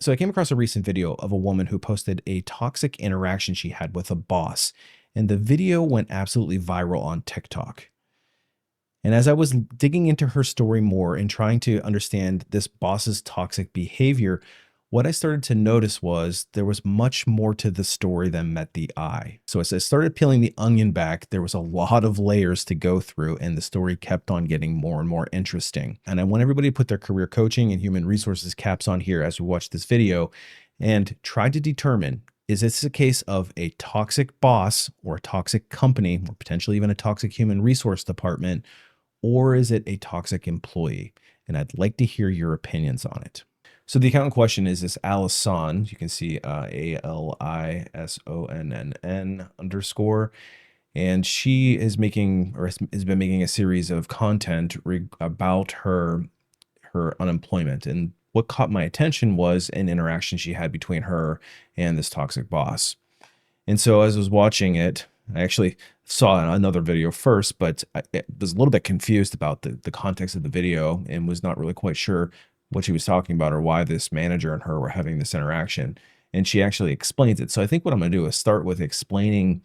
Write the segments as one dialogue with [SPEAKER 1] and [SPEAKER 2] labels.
[SPEAKER 1] So I came across a recent video of a woman who posted a toxic interaction she had with a boss, and the video went absolutely viral on TikTok. And as I was digging into her story more and trying to understand this boss's toxic behavior, what I started to notice was there was much more to the story than met the eye. So as I started peeling the onion back, there was a lot of layers to go through, and the story kept on getting more and more interesting. And I want everybody to put their career coaching and human resources caps on here as we watch this video and try to determine, is this a case of a toxic boss or a toxic company or potentially even a toxic human resource department, or is it a toxic employee? And I'd like to hear your opinions on it. So the account in question is this Alison. You can see ALISONNN_, and she is making or has been making a series of content about her unemployment. And what caught my attention was an interaction she had between her and this toxic boss. And so as I was watching it, I actually saw another video first, but I was a little bit confused about the context of the video and was not really quite sure what she was talking about or why this manager and her were having this interaction. And she actually explains it. So I think what I'm going to do is start with explaining,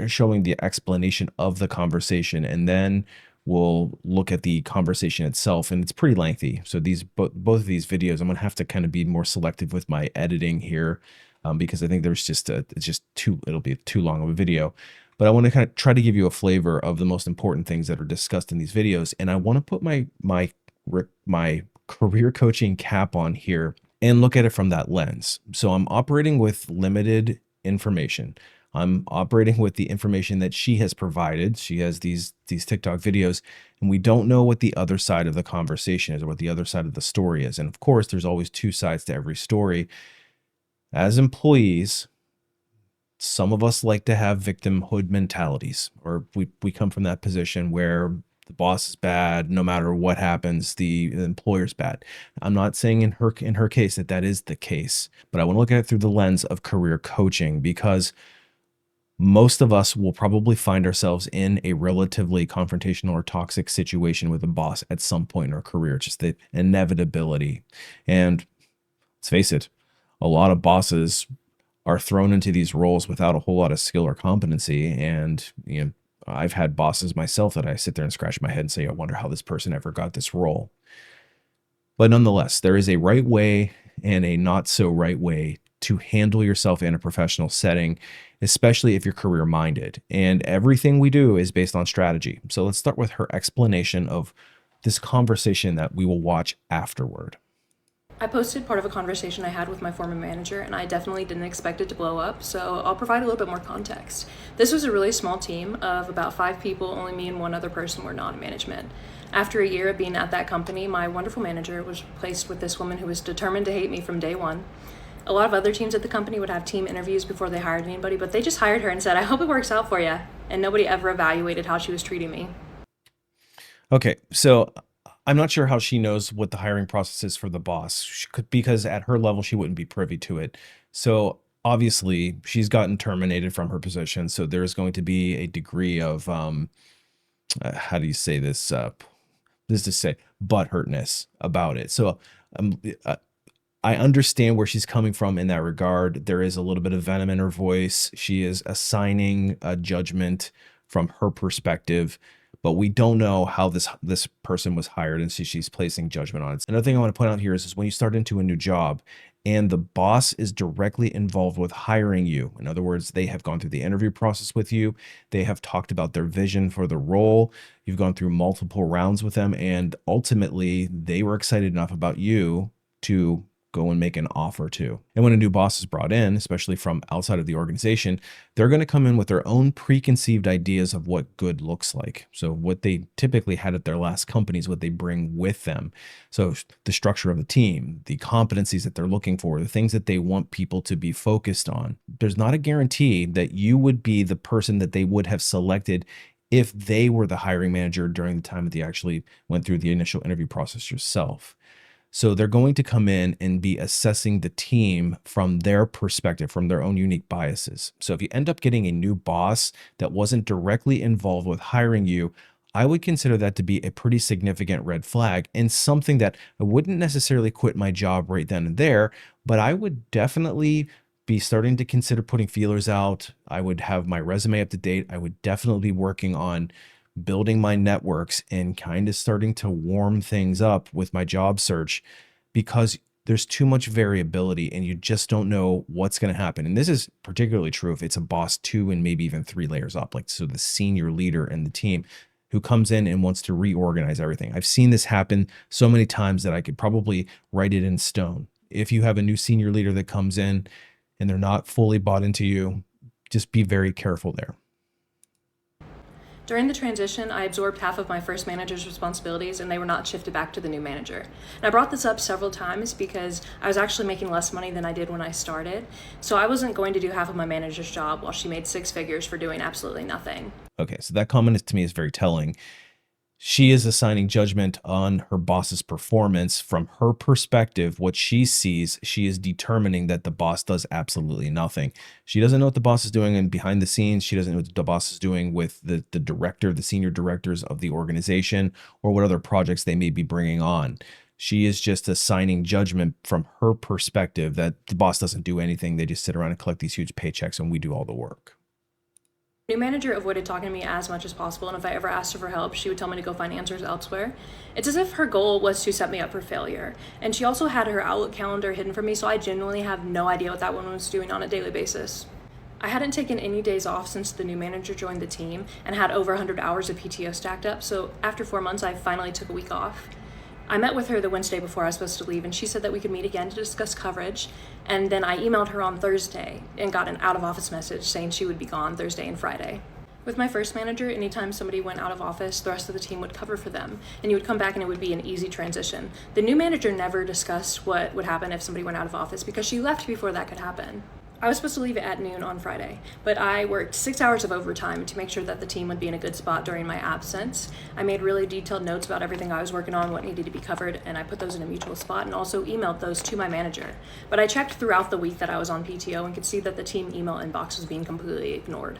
[SPEAKER 1] showing the explanation of the conversation, and then we'll look at the conversation itself. And it's pretty lengthy. So both of these videos, I'm going to have to kind of be more selective with my editing here because I think there's it'll be too long of a video. But I want to kind of try to give you a flavor of the most important things that are discussed in these videos. And I want to put my career coaching cap on here and look at it from that lens. So I'm operating with limited information. I'm operating with the information that she has provided. She has these TikTok videos, and we don't know what the other side of the conversation is or what the other side of the story is. And of course, there's always two sides to every story. As employees, some of us like to have victimhood mentalities, or we come from that position where the boss is bad, no matter what happens, the employer's bad. I'm not saying in her case that is the case, but I want to look at it through the lens of career coaching, because most of us will probably find ourselves in a relatively confrontational or toxic situation with a boss at some point in our career, just the inevitability. And let's face it, a lot of bosses are thrown into these roles without a whole lot of skill or competency. And, I've had bosses myself that I sit there and scratch my head and say, I wonder how this person ever got this role. But nonetheless, there is a right way and a not so right way to handle yourself in a professional setting, especially if you're career minded. And everything we do is based on strategy. So let's start with her explanation of this conversation that we will watch afterward.
[SPEAKER 2] I posted part of a conversation I had with my former manager, and I definitely didn't expect it to blow up, so I'll provide a little bit more context. This was a really small team of about 5 people, only me and one other person were non-management. After a year of being at that company, my wonderful manager was replaced with this woman who was determined to hate me from day one. A lot of other teams at the company would have team interviews before they hired anybody, but they just hired her and said, I hope it works out for you, and nobody ever evaluated how she was treating me.
[SPEAKER 1] Okay, so I'm not sure how she knows what the hiring process is for the boss, because at her level, she wouldn't be privy to it. So obviously, she's gotten terminated from her position. So there's going to be a degree of, how do you say this? Butthurtness about it. So I understand where she's coming from in that regard. There is a little bit of venom in her voice. She is assigning a judgment from her perspective, but we don't know how this person was hired, and so she's placing judgment on it. Another thing I want to point out here is when you start into a new job and the boss is directly involved with hiring you. In other words, they have gone through the interview process with you. They have talked about their vision for the role. You've gone through multiple rounds with them, and ultimately they were excited enough about you to go and make an offer to. And when a new boss is brought in, especially from outside of the organization, they're going to come in with their own preconceived ideas of what good looks like. So what they typically had at their last companies, what they bring with them. So the structure of the team, the competencies that they're looking for, the things that they want people to be focused on. There's not a guarantee that you would be the person that they would have selected if they were the hiring manager during the time that they actually went through the initial interview process yourself. So they're going to come in and be assessing the team from their perspective, from their own unique biases. So if you end up getting a new boss that wasn't directly involved with hiring you, I would consider that to be a pretty significant red flag and something that I wouldn't necessarily quit my job right then and there, but I would definitely be starting to consider putting feelers out. I would have my resume up to date. I would definitely be working on building my networks and kind of starting to warm things up with my job search, because there's too much variability and you just don't know what's going to happen. And this is particularly true if it's a boss 2 and maybe even 3 layers up, like so the senior leader in the team who comes in and wants to reorganize everything. I've seen this happen so many times that I could probably write it in stone. If you have a new senior leader that comes in and they're not fully bought into you, just be very careful there.
[SPEAKER 2] During the transition, I absorbed half of my first manager's responsibilities and they were not shifted back to the new manager. And I brought this up several times because I was actually making less money than I did when I started. So I wasn't going to do half of my manager's job while she made 6 figures for doing absolutely nothing.
[SPEAKER 1] Okay, so that comment is, to me, is very telling. She is assigning judgment on her boss's performance from her perspective. What she sees, she is determining that the boss does absolutely nothing. She doesn't know what the boss is doing and behind the scenes. She doesn't know what the boss is doing with the director, the senior directors of the organization, or what other projects they may be bringing on. She is just assigning judgment from her perspective that the boss doesn't do anything. They just sit around and collect these huge paychecks and we do all the work.
[SPEAKER 2] New manager avoided talking to me as much as possible, and if I ever asked her for help, she would tell me to go find answers elsewhere. It's as if her goal was to set me up for failure. And she also had her Outlook calendar hidden from me, so I genuinely have no idea what that woman was doing on a daily basis. I hadn't taken any days off since the new manager joined the team and had over 100 hours of PTO stacked up, so after 4 months, I finally took a week off. I met with her the Wednesday before I was supposed to leave, and she said that we could meet again to discuss coverage. And then I emailed her on Thursday and got an out-of-office message saying she would be gone Thursday and Friday. With my first manager, anytime somebody went out of office, the rest of the team would cover for them, and you would come back and it would be an easy transition. The new manager never discussed what would happen if somebody went out of office because she left before that could happen. I was supposed to leave at noon on Friday, but I worked 6 hours of overtime to make sure that the team would be in a good spot during my absence. I made really detailed notes about everything I was working on, what needed to be covered, and I put those in a mutual spot and also emailed those to my manager. But I checked throughout the week that I was on PTO and could see that the team email inbox was being completely ignored.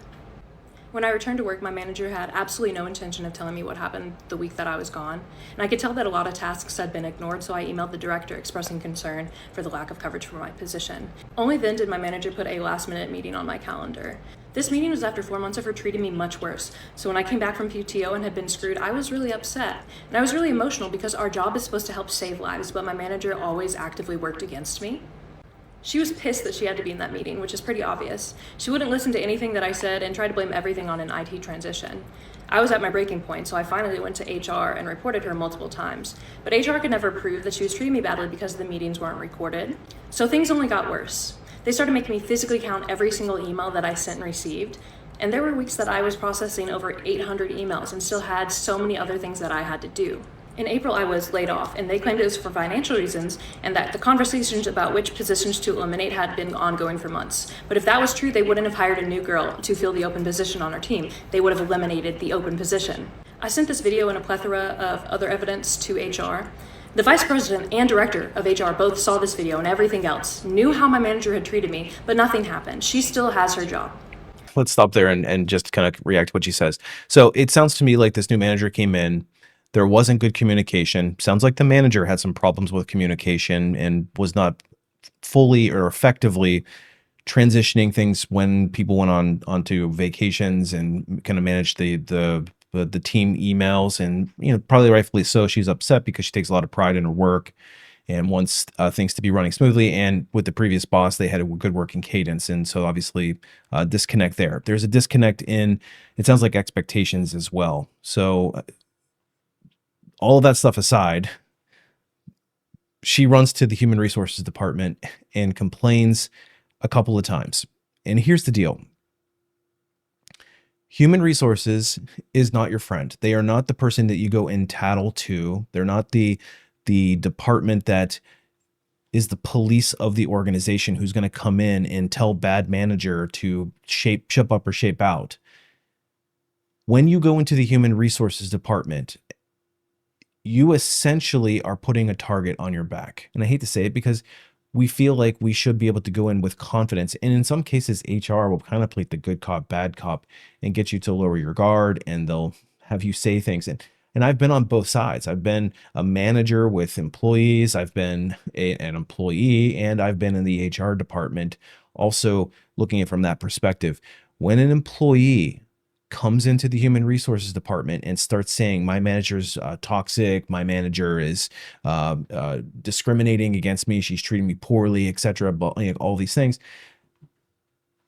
[SPEAKER 2] When I returned to work, my manager had absolutely no intention of telling me what happened the week that I was gone, and I could tell that a lot of tasks had been ignored, so I emailed the director expressing concern for the lack of coverage for my position. Only then did my manager put a last-minute meeting on my calendar. This meeting was after 4 months of her treating me much worse, so when I came back from PTO and had been screwed, I was really upset. And I was really emotional because our job is supposed to help save lives, but my manager always actively worked against me. She was pissed that she had to be in that meeting, which is pretty obvious. She wouldn't listen to anything that I said and tried to blame everything on an IT transition. I was at my breaking point, so I finally went to HR and reported her multiple times. But HR could never prove that she was treating me badly because the meetings weren't recorded. So things only got worse. They started making me physically count every single email that I sent and received. And there were weeks that I was processing over 800 emails and still had so many other things that I had to do. In April, I was laid off, and they claimed it was for financial reasons, and that the conversations about which positions to eliminate had been ongoing for months. But if that was true, they wouldn't have hired a new girl to fill the open position on our team. They would have eliminated the open position. I sent this video and a plethora of other evidence to HR. The vice president and director of HR both saw this video and everything else, knew how my manager had treated me, but nothing happened. She still has her job.
[SPEAKER 1] Let's stop there and just kind of react to what she says. So it sounds to me like this new manager came in. There wasn't good communication. Sounds like the manager had some problems with communication and was not fully or effectively transitioning things when people went onto vacations and kind of managed the team emails. And probably rightfully so. She's upset because she takes a lot of pride in her work and wants things to be running smoothly. And with the previous boss, they had a good working cadence. And so obviously disconnect there. There's a disconnect in, it sounds like, expectations as well. So all of that stuff aside, she runs to the human resources department and complains a couple of times. And here's the deal. Human resources is not your friend. They are not the person that you go and tattle to. They're not the department that is the police of the organization who's going to come in and tell bad manager to shape up or shape out. When you go into the human resources department, you essentially are putting a target on your back. And I hate to say it because we feel like we should be able to go in with confidence. And in some cases, HR will kind of play the good cop, bad cop and get you to lower your guard, and they'll have you say things. And I've been on both sides. I've been a manager with employees, I've been an employee, and I've been in the HR department, also looking at it from that perspective. When an employee comes into the human resources department and starts saying, my manager's toxic, my manager is discriminating against me, she's treating me poorly, etc., all these things,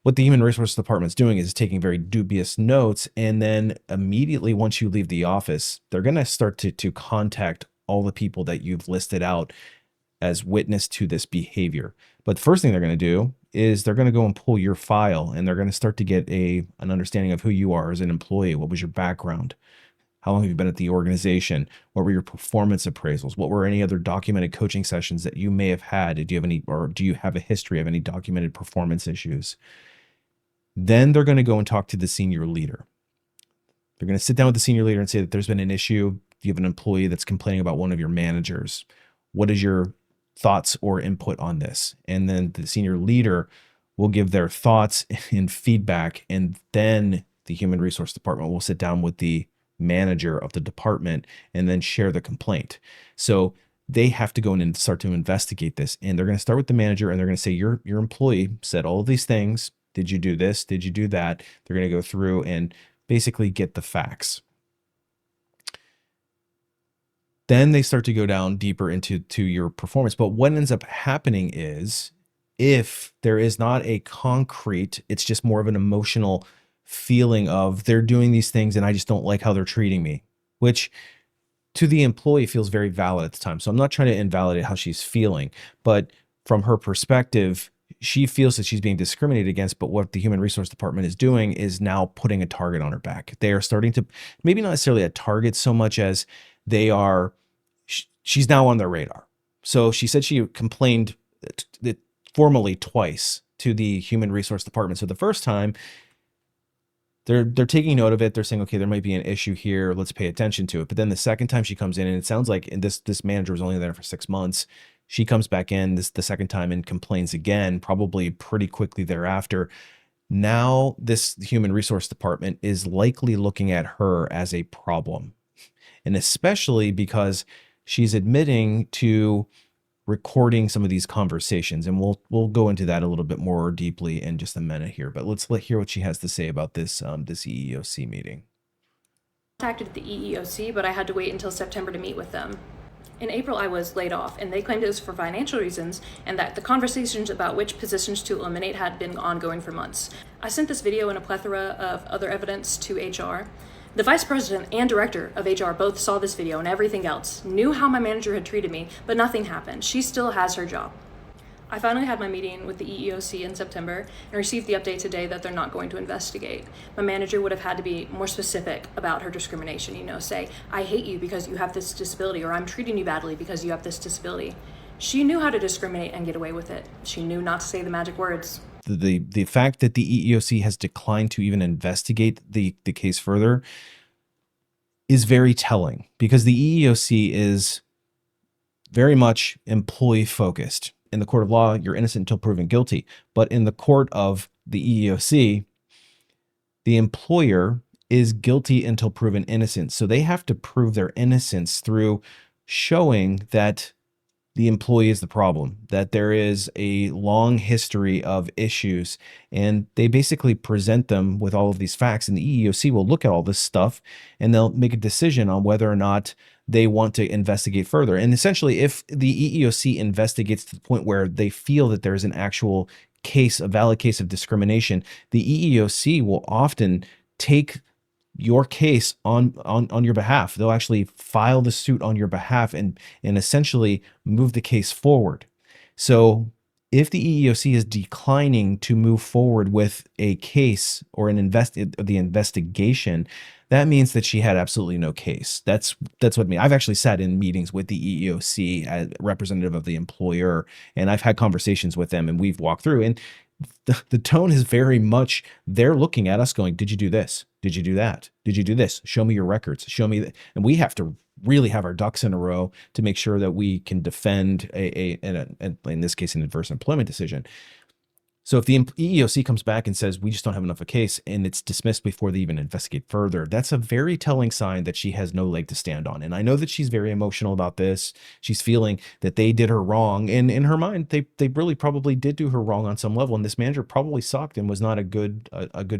[SPEAKER 1] what the human resources department is doing is taking very dubious notes. And then immediately once you leave the office, they're going to start to contact all the people that you've listed out as witness to this behavior. But the first thing they're going to do is they're going to go and pull your file, and they're going to start to get an understanding of who you are as an employee. What was your background? How long have you been at the organization? What were your performance appraisals? What were any other documented coaching sessions that you may have had? Do you have a history of any documented performance issues? Then they're going to go and talk to the senior leader. They're going to sit down with the senior leader and say that there's been an issue. You have an employee that's complaining about one of your managers. What is your thoughts or input on this? And then the senior leader will give their thoughts and feedback. And then the human resource department will sit down with the manager of the department and then share the complaint. So they have to go in and start to investigate this. And they're going to start with the manager, and they're going to say, your employee said all of these things. Did you do this? Did you do that? They're going to go through and basically get the facts. Then they start to go down deeper into your performance. But what ends up happening is, if there is not a concrete, it's just more of an emotional feeling of they're doing these things and I just don't like how they're treating me, which to the employee feels very valid at the time. So I'm not trying to invalidate how she's feeling, but from her perspective, she feels that she's being discriminated against. But what the human resource department is doing is now putting a target on her back. They are starting to, maybe not necessarily a target so much as she's now on their radar. So she said she complained formally twice to the human resource department. So the first time, they're taking note of it. They're saying, okay, there might be an issue here. Let's pay attention to it. But then the second time she comes in, and it sounds like this manager was only there for 6 months. She comes back in the second time and complains again, probably pretty quickly thereafter. Now this human resource department is likely looking at her as a problem. And especially because she's admitting to recording some of these conversations. And we'll go into that a little bit more deeply in just a minute here. But let's hear what she has to say about this EEOC meeting.
[SPEAKER 2] I contacted the EEOC, but I had to wait until September to meet with them. In April, I was laid off, and they claimed it was for financial reasons, and that the conversations about which positions to eliminate had been ongoing for months. I sent this video and a plethora of other evidence to HR. The vice president and director of HR both saw this video and everything else, knew how my manager had treated me, but nothing happened. She still has her job. I finally had my meeting with the EEOC in September and received the update today that they're not going to investigate. My manager would have had to be more specific about her discrimination, say, I hate you because you have this disability, or I'm treating you badly because you have this disability. She knew how to discriminate and get away with it. She knew not to say the magic words.
[SPEAKER 1] The fact that the EEOC has declined to even investigate the case further is very telling, because the EEOC is very much employee focused. In the court of law, you're innocent until proven guilty. But in the court of the EEOC, the employer is guilty until proven innocent. So they have to prove their innocence through showing that the employee is the problem, that there is a long history of issues, and they basically present them with all of these facts, and the EEOC will look at all this stuff and they'll make a decision on whether or not they want to investigate further. And essentially, if the EEOC investigates to the point where they feel that there's an actual case, a valid case of discrimination, the EEOC will often take your case on your behalf. They'll actually file the suit on your behalf and essentially move the case forward. So if the EEOC is declining to move forward with a case or the investigation, that means that she had absolutely no case. That's what I mean. I've actually sat in meetings with the EEOC as representative of the employer, and I've had conversations with them, and we've walked through, and the tone is very much, they're looking at us going, did you do this? Did you do that? Did you do this? Show me your records. Show me that. And we have to really have our ducks in a row to make sure that we can defend in this case, an adverse employment decision. So if the EEOC comes back and says, we just don't have enough of a case, and it's dismissed before they even investigate further, that's a very telling sign that she has no leg to stand on. And I know that she's very emotional about this. She's feeling that they did her wrong. And in her mind, they really probably did do her wrong on some level. And this manager probably sucked and was not a good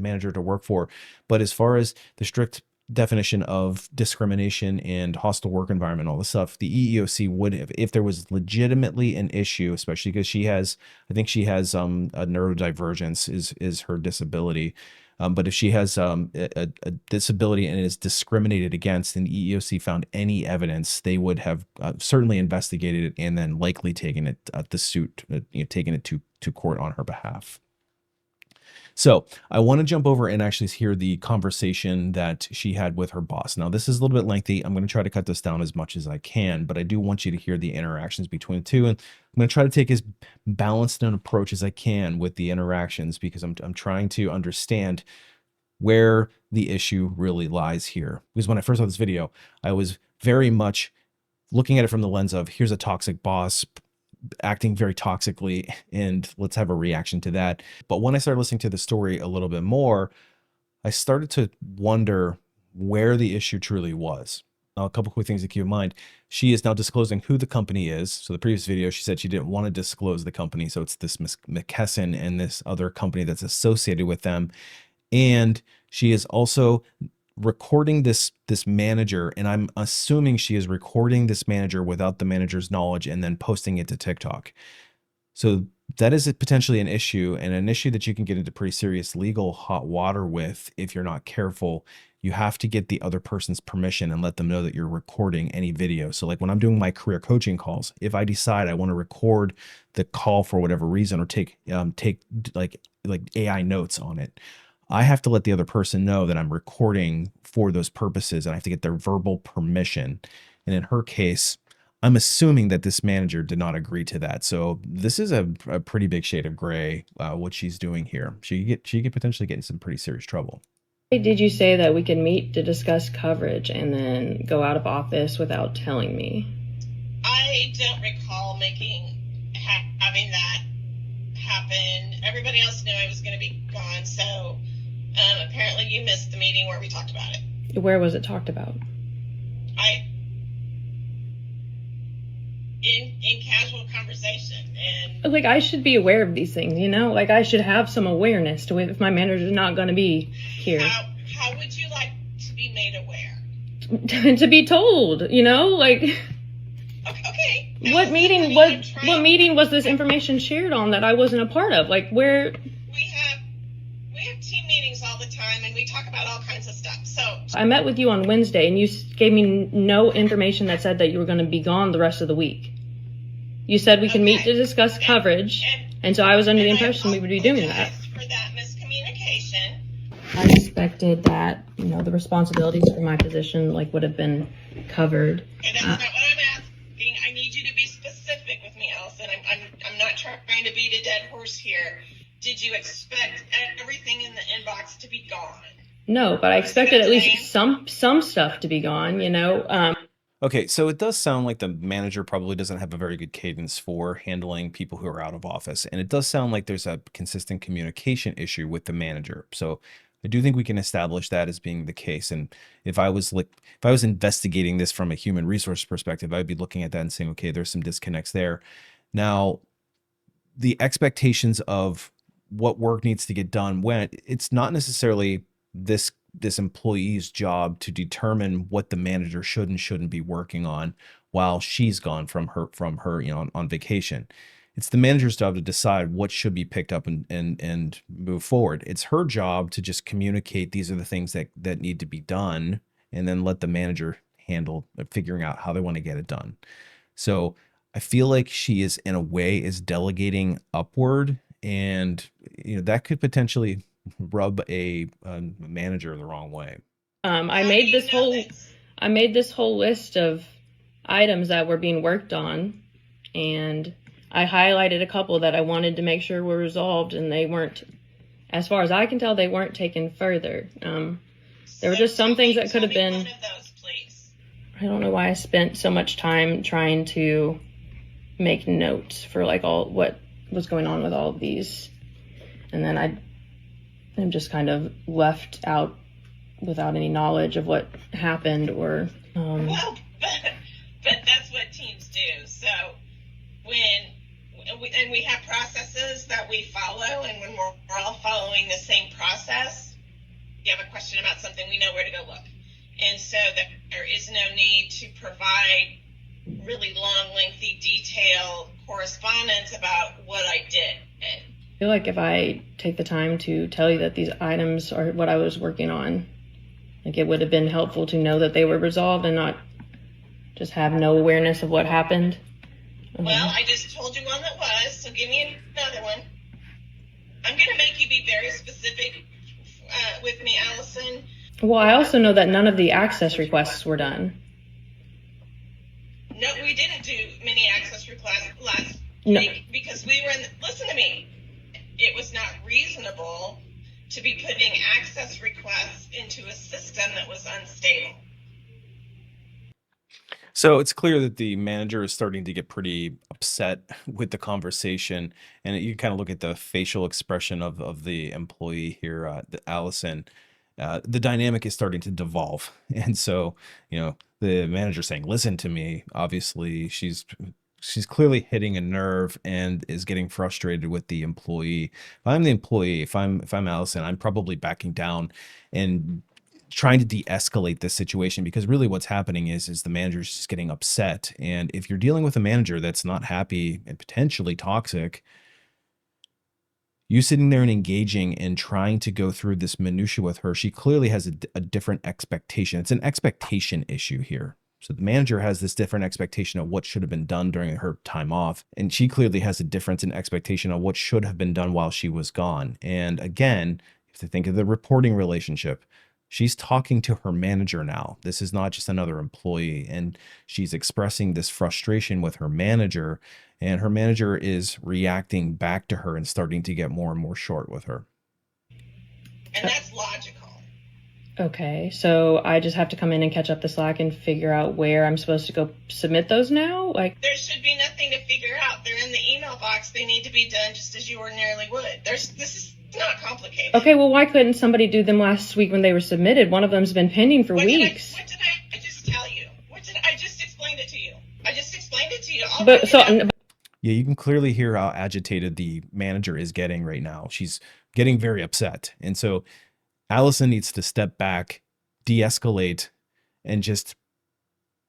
[SPEAKER 1] manager to work for. But as far as the strict definition of discrimination and hostile work environment, all this stuff, the EEOC would have, if there was legitimately an issue, especially because I think she has a neurodivergence is her disability. But if she has a disability and is discriminated against, and the EEOC found any evidence, they would have certainly investigated it and then likely taken it taken it to court on her behalf. So I want to jump over and actually hear the conversation that she had with her boss. Now, this is a little bit lengthy. I'm going to try to cut this down as much as I can, but I do want you to hear the interactions between the two. And I'm going to try to take as balanced an approach as I can with the interactions, because I'm trying to understand where the issue really lies here. Because when I first saw this video, I was very much looking at it from the lens of, here's a toxic boss acting very toxically, and let's have a reaction to that. But when I started listening to the story a little bit more, I started to wonder where the issue truly was. Now, a couple quick things to keep in mind. She is now disclosing who the company is. So the previous video, she said she didn't want to disclose the company. So it's this Miss McKesson and this other company that's associated with them. And she is also recording this manager, and I'm assuming she is recording this manager without the manager's knowledge and then posting it to TikTok. So that is potentially an issue, and an issue that you can get into pretty serious legal hot water with if you're not careful. You have to get the other person's permission and let them know that you're recording any video. So like when I'm doing my career coaching calls, if I decide I want to record the call for whatever reason, or take like AI notes on it, I have to let the other person know that I'm recording for those purposes, and I have to get their verbal permission. And in her case, I'm assuming that this manager did not agree to that. So this is a pretty big shade of gray, what she's doing here. She could potentially get in some pretty serious trouble.
[SPEAKER 3] Did you say that we could meet to discuss coverage and then go out of office without telling me?
[SPEAKER 4] I don't recall having that happen. Everybody else knew I was going to be gone, so apparently you missed the meeting where we talked about it.
[SPEAKER 3] Where was it talked about?
[SPEAKER 4] In casual conversation. And
[SPEAKER 3] like, I should be aware of these things, you know? Like, I should have some awareness to if my manager's not going to be here.
[SPEAKER 4] How would you like to be made aware?
[SPEAKER 3] To be told, you know? Like,
[SPEAKER 4] okay.
[SPEAKER 3] What meeting was this information shared on that I wasn't a part of? Like, where...
[SPEAKER 4] We have team meetings all the time, and we talk about all kinds of stuff. So
[SPEAKER 3] I met with you on Wednesday, and you gave me no information that said that you were going to be gone the rest of the week. You said we can meet to discuss coverage, and so I was under the impression we would be doing that.
[SPEAKER 4] For that miscommunication.
[SPEAKER 3] I suspected that, you know, the responsibilities for my position would have been covered.
[SPEAKER 4] Okay, that's not what I'm asking. I need you to be specific with me, Allison. I'm not trying to beat a dead horse here. Did you expect everything in the inbox to be gone?
[SPEAKER 3] No, but I expected at least some stuff to be gone, you know.
[SPEAKER 1] Okay, so it does sound like the manager probably doesn't have a very good cadence for handling people who are out of office. And it does sound like there's a consistent communication issue with the manager. So I do think we can establish that as being the case. And if I was investigating this from a human resource perspective, I'd be looking at that and saying, okay, there's some disconnects there. Now, the expectations of what work needs to get done, when it's not necessarily this employee's job to determine what the manager should and shouldn't be working on while she's gone from her, you know, on vacation. It's the manager's job to decide what should be picked up and move forward. It's her job to just communicate these are the things that need to be done, and then let the manager handle figuring out how they want to get it done. So I feel like she is, in a way, is delegating upward, and you know that could potentially rub a manager the wrong way.
[SPEAKER 3] I made this whole list of items that were being worked on, and I highlighted a couple that I wanted to make sure were resolved, and they weren't, as far as I can tell, they weren't taken further. There were just some things that could have been.
[SPEAKER 4] One of those, please.
[SPEAKER 3] I don't know why I spent so much time trying to make notes for all what was going on with all of these. and then I'm just kind of left out without any knowledge of what happened or.
[SPEAKER 4] Well, but that's what teams do. So when we have processes that we follow, and when we're all following the same process, if you have a question about something, we know where to go look. And so that there is no need to provide really long, lengthy, detailed correspondence about what I did.
[SPEAKER 3] I feel like if I take the time to tell you that these items are what I was working on, like it would have been helpful to know that they were resolved and not just have no awareness of what happened.
[SPEAKER 4] Well, I just told you one that was, so give me another one. I'm going to make you be very specific with me, Allison.
[SPEAKER 3] Well, I also know that none of the access requests were done.
[SPEAKER 4] No, we didn't do many access requests last week because we were listen to me. It was not reasonable to be putting access requests into a system that was unstable.
[SPEAKER 1] So it's clear that the manager is starting to get pretty upset with the conversation, and you kind of look at the facial expression of the employee here, Allison. The dynamic is starting to devolve, and so the manager saying, "Listen to me." Obviously, she's clearly hitting a nerve and is getting frustrated with the employee. If I'm the employee, if I'm Allison, I'm probably backing down and trying to de-escalate this situation, because really what's happening is the manager's just getting upset. And if you're dealing with a manager that's not happy and potentially toxic, you sitting there and engaging and trying to go through this minutia with her, she clearly has a different expectation. It's an expectation issue here. So the manager has this different expectation of what should have been done during her time off, and she clearly has a difference in expectation of what should have been done while she was gone. And again, you have to think of the reporting relationship. She's talking to her manager now. This is not just another employee, and she's expressing this frustration with her manager, and her manager is reacting back to her and starting to get more and more short with her.
[SPEAKER 4] And that's logical.
[SPEAKER 3] Okay, so I just have to come in and catch up the slack and figure out where I'm supposed to go submit those now?
[SPEAKER 4] There should be nothing to figure out. They're in the email box. They need to be done just as you ordinarily would. This is not complicated.
[SPEAKER 3] Okay, well, why couldn't somebody do them last week when they were submitted? One of them's been pending for weeks.
[SPEAKER 4] What did I just tell you? I just explained it to you. I just explained it to you.
[SPEAKER 1] Yeah, you can clearly hear how agitated the manager is getting right now. She's getting very upset. And so Allison needs to step back, de-escalate, and just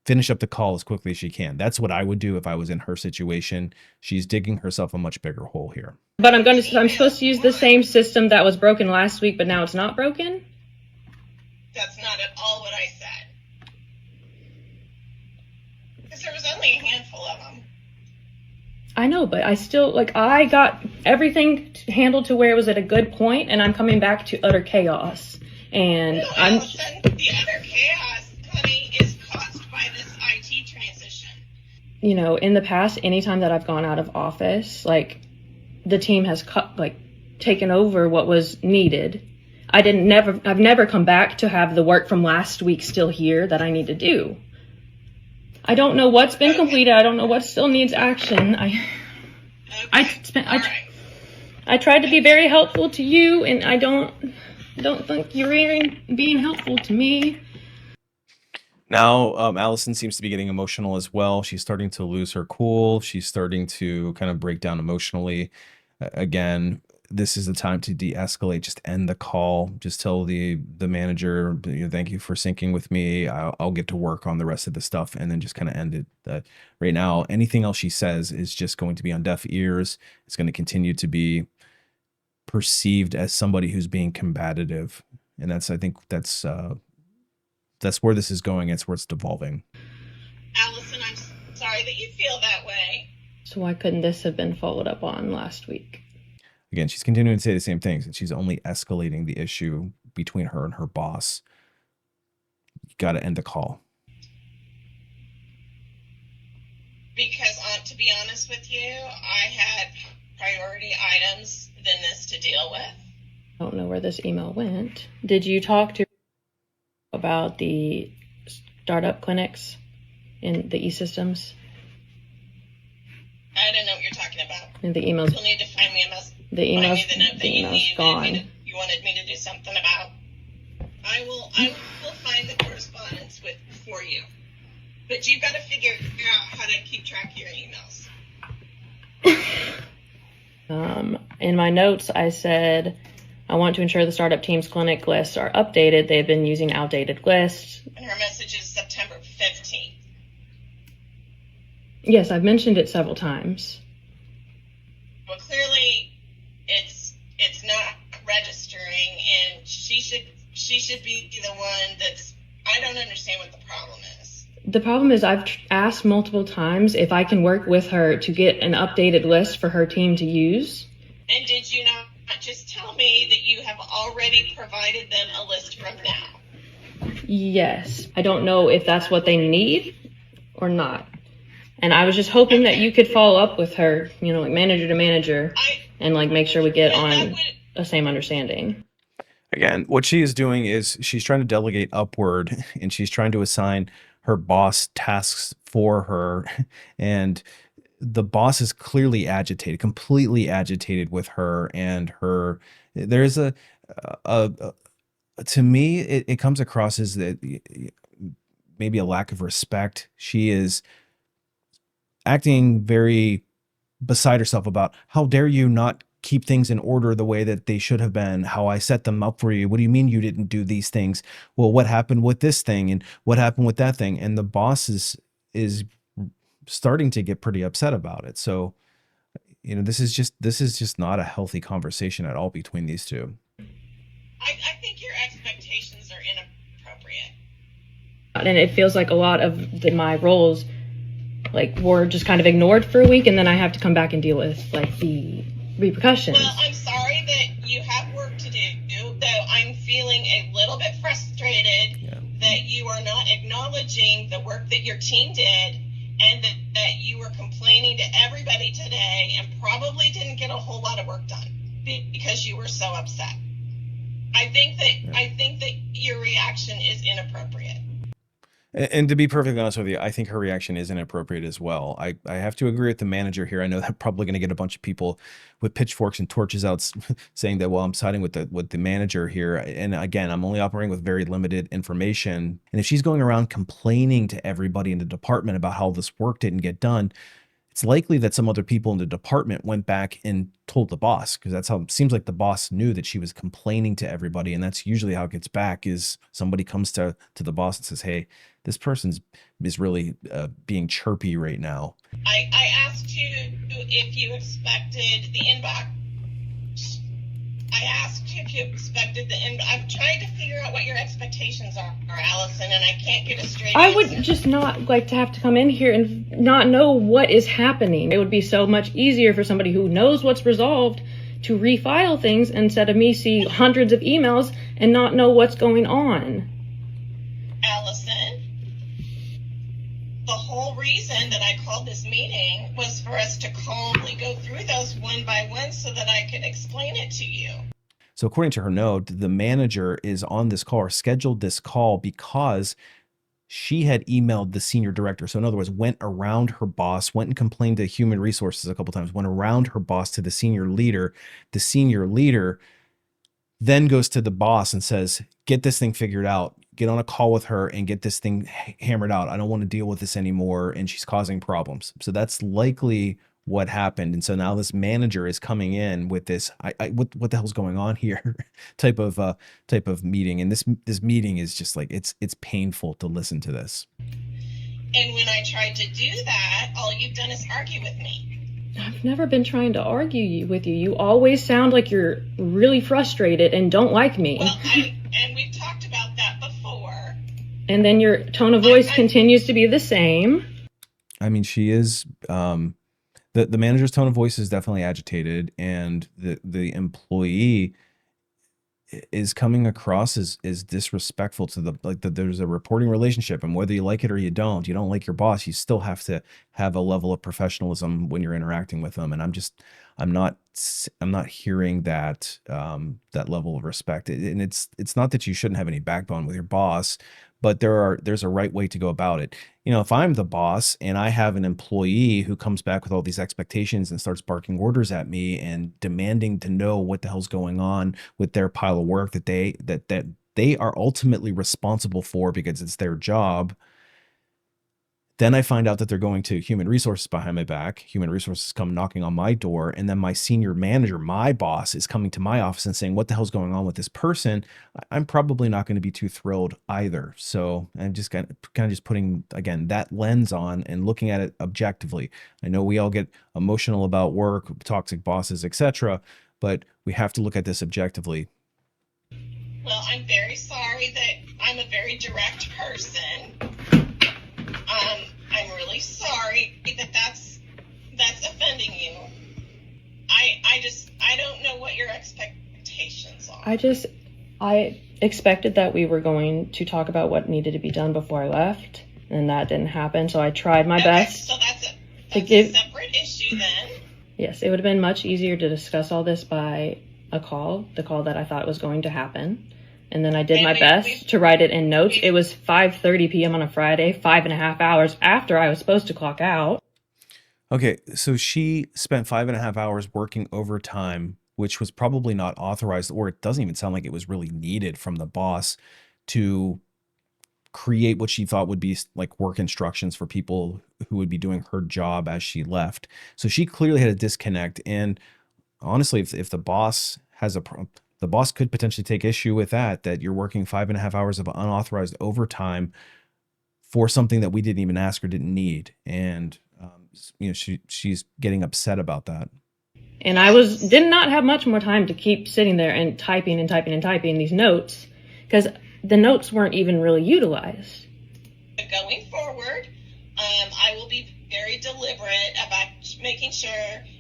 [SPEAKER 1] finish up the call as quickly as she can. That's what I would do if I was in her situation. She's digging herself a much bigger hole here.
[SPEAKER 3] But I'm supposed to use the same system that was broken last week, but now it's not broken?
[SPEAKER 4] That's not at all what I said. Because there was only a handful of them.
[SPEAKER 3] I know, but I still, I got everything handled to where it was at a good point, and I'm coming back to utter chaos. And
[SPEAKER 4] Allison, the utter chaos, honey, is caused by this IT transition.
[SPEAKER 3] In the past, anytime that I've gone out of office, the team has taken over what was needed. I've never come back to have the work from last week still here that I need to do. I don't know what's been completed. I don't know what still needs action. I tried to be very helpful to you, and I don't think you're being helpful to me.
[SPEAKER 1] Now, Allison seems to be getting emotional as well. She's starting to lose her cool. She's starting to kind of break down emotionally. Again, this is the time to de-escalate. Just end the call. Just tell the manager, thank you for syncing with me. I'll get to work on the rest of the stuff, and then just kind of end it. Right now, anything else she says is just going to be on deaf ears. It's going to continue to be perceived as somebody who's being combative, and I think that's where this is going. It's where it's devolving.
[SPEAKER 4] Allison, I'm sorry that you feel that way.
[SPEAKER 3] So why couldn't this have been followed up on last week?
[SPEAKER 1] Again, she's continuing to say the same things, and she's only escalating the issue between her and her boss. You got to end the call.
[SPEAKER 4] Because, to be honest with you, I had priority items than this to deal with.
[SPEAKER 3] I don't know where this email went. Did you talk to about the startup clinics in the e-systems?
[SPEAKER 4] I don't know what you're talking about.
[SPEAKER 3] And the emails.
[SPEAKER 4] You'll need to find me a message.
[SPEAKER 3] The
[SPEAKER 4] Find me
[SPEAKER 3] email's
[SPEAKER 4] the note that you
[SPEAKER 3] email's gone.
[SPEAKER 4] you wanted me to do something about. I will find the correspondence for you. But you've got to figure out how to keep track of your emails.
[SPEAKER 3] In my notes, I said, I want to ensure the startup team's clinic lists are updated. They've been using outdated lists.
[SPEAKER 4] And her message is September 15th.
[SPEAKER 3] Yes, I've mentioned it several times.
[SPEAKER 4] Well, clearly it's not registering, and she should be the one that's. I don't understand what the problem is.
[SPEAKER 3] The problem is I've asked multiple times if I can work with her to get an updated list for her team to use.
[SPEAKER 4] And did you not just tell me that you have already provided them a list from now?
[SPEAKER 3] Yes. I don't know if that's what they need or not. And I was just hoping that you could follow up with her, like manager to manager, and like make sure we get on the same understanding.
[SPEAKER 1] Again, what she is doing is she's trying to delegate upward, and she's trying to assign her boss tasks for her. And the boss is clearly agitated, completely agitated with her and her. There's to me, it comes across as that maybe a lack of respect. She is acting very beside herself about, how dare you not keep things in order the way that they should have been, how I set them up for you. What do you mean you didn't do these things? Well, what happened with this thing and what happened with that thing? And the boss is starting to get pretty upset about it. So, this is just not a healthy conversation at all between these two.
[SPEAKER 4] I think your expectations are inappropriate.
[SPEAKER 3] And it feels like a lot of my roles were just kind of ignored for a week, and then I have to come back and deal with the repercussions.
[SPEAKER 4] Well, I'm sorry that you have work to do, though I'm feeling a little bit frustrated that you are not acknowledging the work that your team did, and that you were complaining to everybody today and probably didn't get a whole lot of work done because you were so upset. I think that your reaction is inappropriate.
[SPEAKER 1] And to be perfectly honest with you, I think her reaction is inappropriate as well. I have to agree with the manager here. I know they're probably going to get a bunch of people with pitchforks and torches out saying that, well, I'm siding with the manager here. And again, I'm only operating with very limited information. And if she's going around complaining to everybody in the department about how this work didn't get done, it's likely that some other people in the department went back and told the boss, because that's how it seems like the boss knew that she was complaining to everybody. And that's usually how it gets back, is somebody comes to the boss and says, hey, this person's is really being chirpy right now.
[SPEAKER 4] I asked you if you expected the inbox. I asked you if you expected the inbox. I'm trying to figure out what your expectations are, Allison, and I can't get a straight answer.
[SPEAKER 3] I would just not like to have to come in here and not know what is happening. It would be so much easier for somebody who knows what's resolved to refile things instead of me see hundreds of emails and not know what's going on.
[SPEAKER 4] Allison, the whole reason that I called this meeting was for us to calmly go through those one by one so that I could explain it to you.
[SPEAKER 1] So according to her note, the manager is on this call or scheduled this call because she had emailed the senior director. So in other words, went around her boss, went and complained to human resources a couple times, went around her boss to the senior leader. The senior leader then goes to the boss and says, get this thing figured out. Get on a call with her and get this thing hammered out. I don't want to deal with this anymore. And she's causing problems. So that's likely what happened. And so now this manager is coming in with this, what the hell's going on here type of meeting. And this meeting is just it's painful to listen to this.
[SPEAKER 4] And when I tried to do that, all you've done is argue with me.
[SPEAKER 3] I've never been trying to argue with you. You always sound like you're really frustrated and don't like me.
[SPEAKER 4] Well, and we've talked about that before.
[SPEAKER 3] And then your tone of voice continues to be the same.
[SPEAKER 1] I mean, she is, the manager's tone of voice is definitely agitated, and the employee is coming across as disrespectful to there's a reporting relationship, and whether you like it or you don't like your boss, you still have to have a level of professionalism when you're interacting with them. And I'm not hearing that level of respect. And it's not that you shouldn't have any backbone with your boss, but there's a right way to go about it. If I'm the boss and I have an employee who comes back with all these expectations and starts barking orders at me and demanding to know what the hell's going on with their pile of work that they are ultimately responsible for because it's their job, then I find out that they're going to human resources behind my back. Human resources come knocking on my door, and then my senior manager, my boss, is coming to my office and saying, what the hell's going on with this person? I'm probably not going to be too thrilled either. So I'm just kind of just putting, again, that lens on and looking at it objectively. I know we all get emotional about work, toxic bosses, etc., but we have to look at this objectively.
[SPEAKER 4] Well, I'm very sorry that I'm a very direct person. I'm really sorry that that's offending you. I don't know what your expectations are.
[SPEAKER 3] I expected that we were going to talk about what needed to be done before I left, and that didn't happen. So I tried my best.
[SPEAKER 4] So that's a separate issue then.
[SPEAKER 3] Yes, it would have been much easier to discuss all this by the call that I thought was going to happen. And then I did my best to write it in notes. It was 5:30 p.m. on a Friday, 5.5 hours after I was supposed to clock out.
[SPEAKER 1] Okay, so she spent 5.5 hours working overtime, which was probably not authorized, or it doesn't even sound like it was really needed from the boss to create what she thought would be like work instructions for people who would be doing her job as she left. So she clearly had a disconnect. And honestly, if the boss has the boss could potentially take issue with that you're working 5.5 hours of unauthorized overtime for something that we didn't even ask or didn't need. And, she's getting upset about that.
[SPEAKER 3] And I did not have much more time to keep sitting there and typing these notes, because the notes weren't even really utilized.
[SPEAKER 4] Going forward, I will be very deliberate about making sure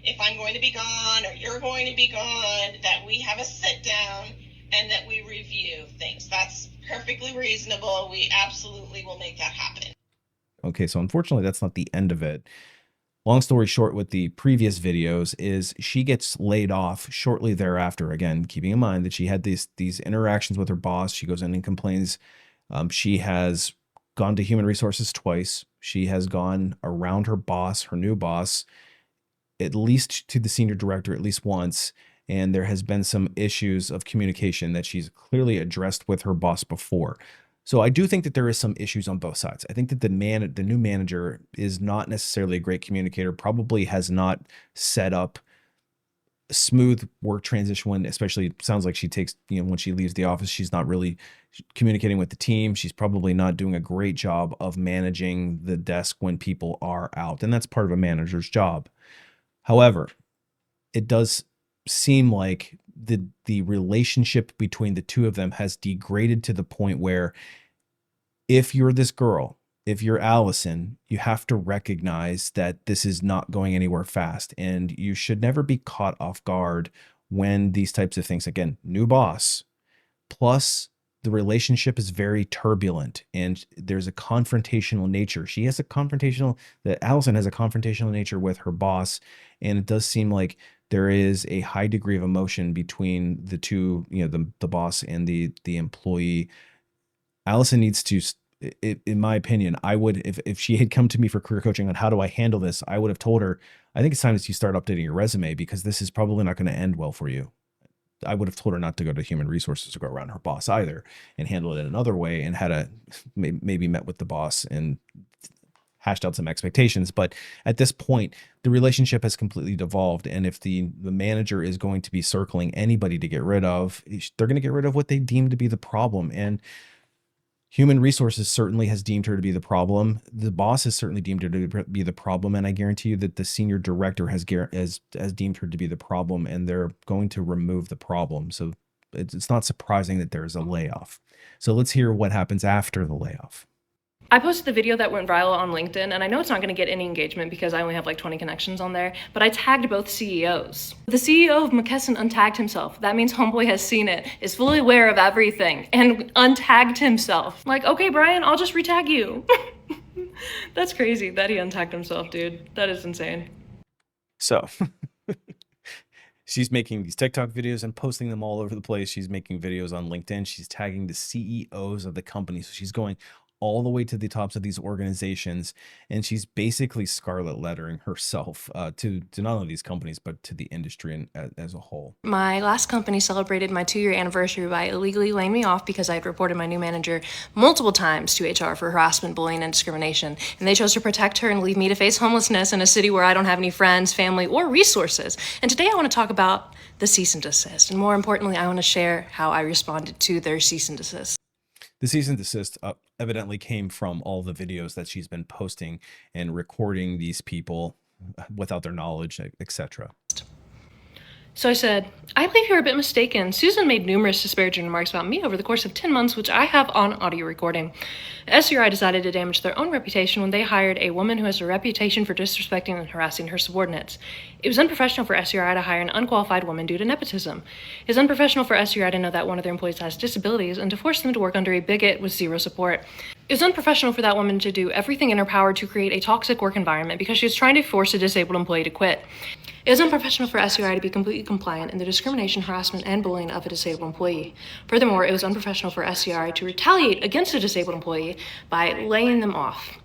[SPEAKER 4] if I'm going to be gone or you're going to be gone, that we have a sit down and that we review things. That's perfectly reasonable. We absolutely will make that happen.
[SPEAKER 1] Okay, so unfortunately, that's not the end of it. Long story short, with the previous videos is she gets laid off shortly thereafter. Again, keeping in mind that she had these interactions with her boss. She goes in and complains. She has gone to human resources twice. She has gone around her boss, her new boss, at least to the senior director at least once. And there has been some issues of communication that she's clearly addressed with her boss before. So I do think that there is some issues on both sides. I think that the new manager is not necessarily a great communicator, probably has not set up a smooth work transition when, especially sounds like she takes, when she leaves the office, she's not really communicating with the team. She's probably not doing a great job of managing the desk when people are out. And that's part of a manager's job. However, it does seem like the relationship between the two of them has degraded to the point where if you're this girl, if you're Allison, you have to recognize that this is not going anywhere fast, and you should never be caught off guard when these types of things, again, new boss, plus the relationship is very turbulent and there's a confrontational nature. Allison has a confrontational nature with her boss, and it does seem like there is a high degree of emotion between the two, the boss and the employee. Allison needs to, in my opinion, I would, if she had come to me for career coaching on how do I handle this, I would have told her, I think it's time that you start updating your resume because this is probably not going to end well for you. I would have told her not to go to human resources or go around her boss either, and handle it in another way, and had maybe met with the boss and hashed out some expectations. But at this point, the relationship has completely devolved. And if the manager is going to be circling anybody to get rid of, they're going to get rid of what they deem to be the problem. And human resources certainly has deemed her to be the problem. The boss has certainly deemed her to be the problem. And I guarantee you that the senior director has deemed her to be the problem, and they're going to remove the problem. So it's not surprising that there's a layoff. So let's hear what happens after the layoff.
[SPEAKER 2] I posted the video that went viral on LinkedIn, and I know it's not going to get any engagement because I only have like 20 connections on there, but I tagged both CEOs. The CEO of McKesson untagged himself. That means homeboy has seen it, is fully aware of everything, and untagged himself. Like, okay, Brian, I'll just retag you. That's crazy that he untagged himself, dude. That is insane.
[SPEAKER 1] So She's making these TikTok videos and posting them all over the place. She's making videos on LinkedIn. She's tagging the CEOs of the company. So she's going all the way to the tops of these organizations, and she's basically scarlet lettering herself to not only these companies but to the industry and as a whole.
[SPEAKER 2] My last company celebrated my 2-year anniversary by illegally laying me off because I had reported my new manager multiple times to HR for harassment, bullying, and discrimination. And they chose to protect her and leave me to face homelessness in a city where I don't have any friends, family, or resources. And today I want to talk about the cease and desist. And more importantly, I want to share how I responded to their cease and desist.
[SPEAKER 1] The cease and desist evidently came from all the videos that she's been posting and recording these people without their knowledge, etc.
[SPEAKER 2] So I said, I believe you're a bit mistaken. Susan made numerous disparaging remarks about me over the course of 10 months, which I have on audio recording. SCRI decided to damage their own reputation when they hired a woman who has a reputation for disrespecting and harassing her subordinates. It was unprofessional for SCRI to hire an unqualified woman due to nepotism. It is unprofessional for SCRI to know that one of their employees has disabilities and to force them to work under a bigot with zero support. It was unprofessional for that woman to do everything in her power to create a toxic work environment because she was trying to force a disabled employee to quit. It is unprofessional for SCRI to be completely compliant in the discrimination, harassment, and bullying of a disabled employee. Furthermore, it was unprofessional for SCRI to retaliate against a disabled employee by laying them off.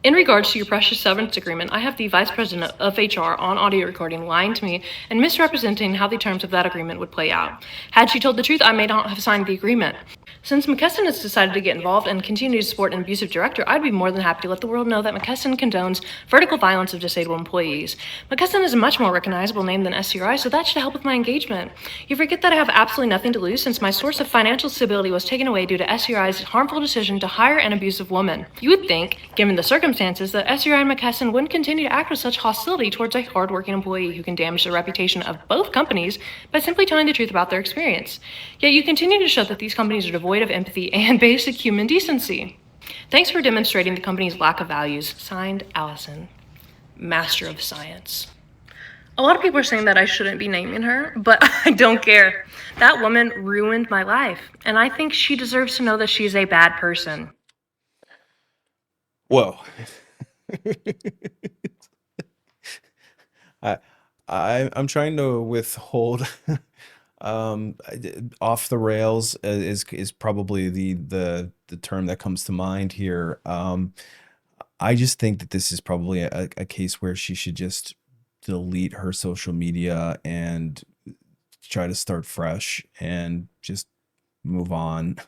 [SPEAKER 2] In regards to your precious severance agreement, I have the Vice President of HR on audio recording lying to me and misrepresenting how the terms of that agreement would play out. Had she told the truth, I may not have signed the agreement. Since McKesson has decided to get involved and continue to support an abusive director, I'd be more than happy to let the world know that McKesson condones vertical violence of disabled employees. McKesson is a much more recognizable name than SCRI, so that should help with my engagement. You forget that I have absolutely nothing to lose since my source of financial stability was taken away due to SCRI's harmful decision to hire an abusive woman. You would think, given the circumstances, that SCRI and McKesson wouldn't continue to act with such hostility towards a hardworking employee who can damage the reputation of both companies by simply telling the truth about their experience. Yet you continue to show that these companies are devoid of empathy and basic human decency. Thanks for demonstrating the company's lack of values. Signed, Allison, Master of Science. A lot of people are saying that I shouldn't be naming her, but I don't care. That woman ruined my life, and I think she deserves to know that she's a bad person.
[SPEAKER 1] Whoa. I'm trying to withhold off the rails is probably the term that comes to mind here. I just think that this is probably a case where she should just delete her social media and try to start fresh and just move on.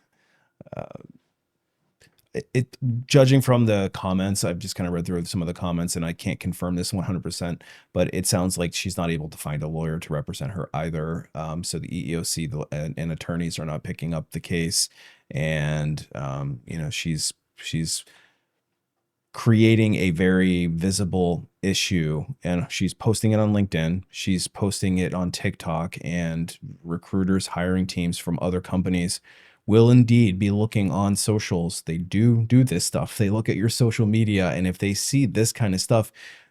[SPEAKER 1] Judging from the comments, I've just kind of read through some of the comments, and I can't confirm this 100%, but it sounds like she's not able to find a lawyer to represent her either. So the EEOC and attorneys are not picking up the case, and she's creating a very visible issue, and she's posting it on LinkedIn. She's posting it on TikTok, and recruiters hiring teams from other companies will indeed be looking on socials. They do this stuff. They look at your social media, and if they see this kind of stuff,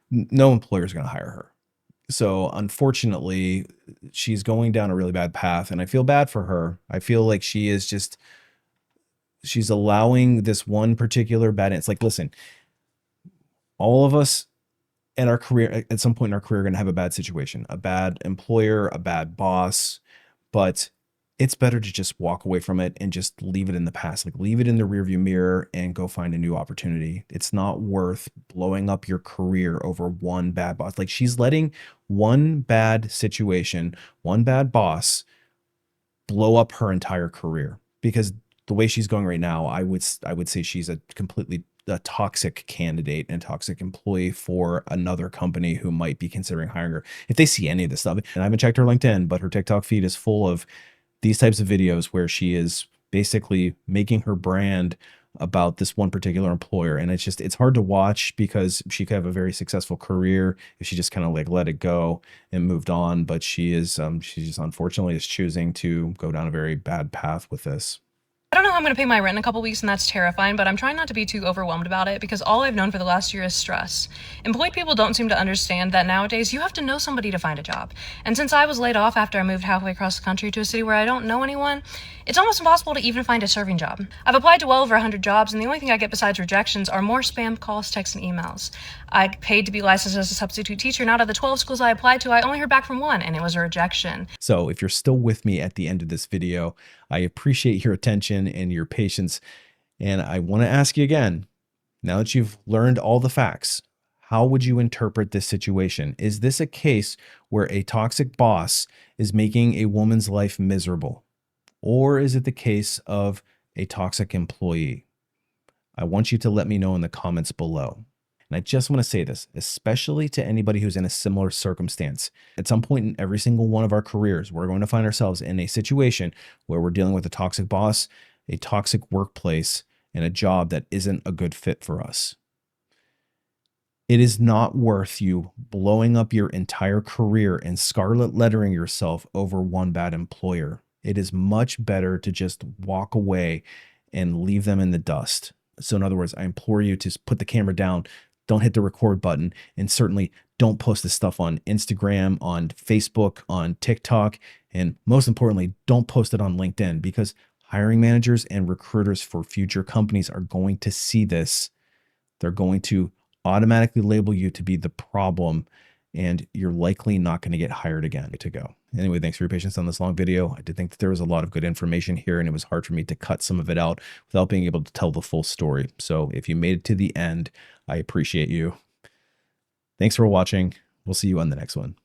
[SPEAKER 1] no employer is going to hire her. So unfortunately, she's going down a really bad path, and I feel bad for her. I feel like she's allowing this one particular bad. It's like, listen, all of us in our career, at some point in our career, are going to have a bad situation, a bad employer, a bad boss, but it's better to just walk away from it and just leave it in the past, like leave it in the rearview mirror and go find a new opportunity. It's not worth blowing up your career over one bad boss. Like, she's letting one bad situation, one bad boss blow up her entire career, because the way she's going right now, I would say she's a toxic candidate and toxic employee for another company who might be considering hiring her. If they see any of this stuff, and I haven't checked her LinkedIn, but her TikTok feed is full of these types of videos where she is basically making her brand about this one particular employer. And it's hard to watch, because she could have a very successful career if she just kind of like let it go and moved on. But she just unfortunately is choosing to go down a very bad path with this.
[SPEAKER 2] I don't know how I'm going to pay my rent in a couple weeks, and that's terrifying, but I'm trying not to be too overwhelmed about it because all I've known for the last year is stress. Employed people don't seem to understand that nowadays you have to know somebody to find a job. And since I was laid off after I moved halfway across the country to a city where I don't know anyone, it's almost impossible to even find a serving job. I've applied to well over 100 jobs, and the only thing I get besides rejections are more spam calls, texts, and emails. I paid to be licensed as a substitute teacher, and out of the 12 schools I applied to, I only heard back from one, and it was a rejection.
[SPEAKER 1] So if you're still with me at the end of this video, I appreciate your attention and your patience. And I want to ask you again, now that you've learned all the facts, how would you interpret this situation? Is this a case where a toxic boss is making a woman's life miserable? Or is it the case of a toxic employee? I want you to let me know in the comments below. And I just want to say this, especially to anybody who's in a similar circumstance. At some point in every single one of our careers, we're going to find ourselves in a situation where we're dealing with a toxic boss, a toxic workplace, and a job that isn't a good fit for us. It is not worth you blowing up your entire career and scarlet lettering yourself over one bad employer. It is much better to just walk away and leave them in the dust. So in other words, I implore you to put the camera down, don't hit the record button, and certainly don't post this stuff on Instagram, on Facebook, on TikTok, and most importantly, don't post it on LinkedIn, because hiring managers and recruiters for future companies are going to see this. They're going to automatically label you to be the problem, and you're likely not going to get hired again. To go. Anyway, thanks for your patience on this long video. I did think that there was a lot of good information here, and it was hard for me to cut some of it out without being able to tell the full story. So if you made it to the end, I appreciate you. Thanks for watching. We'll see you on the next one.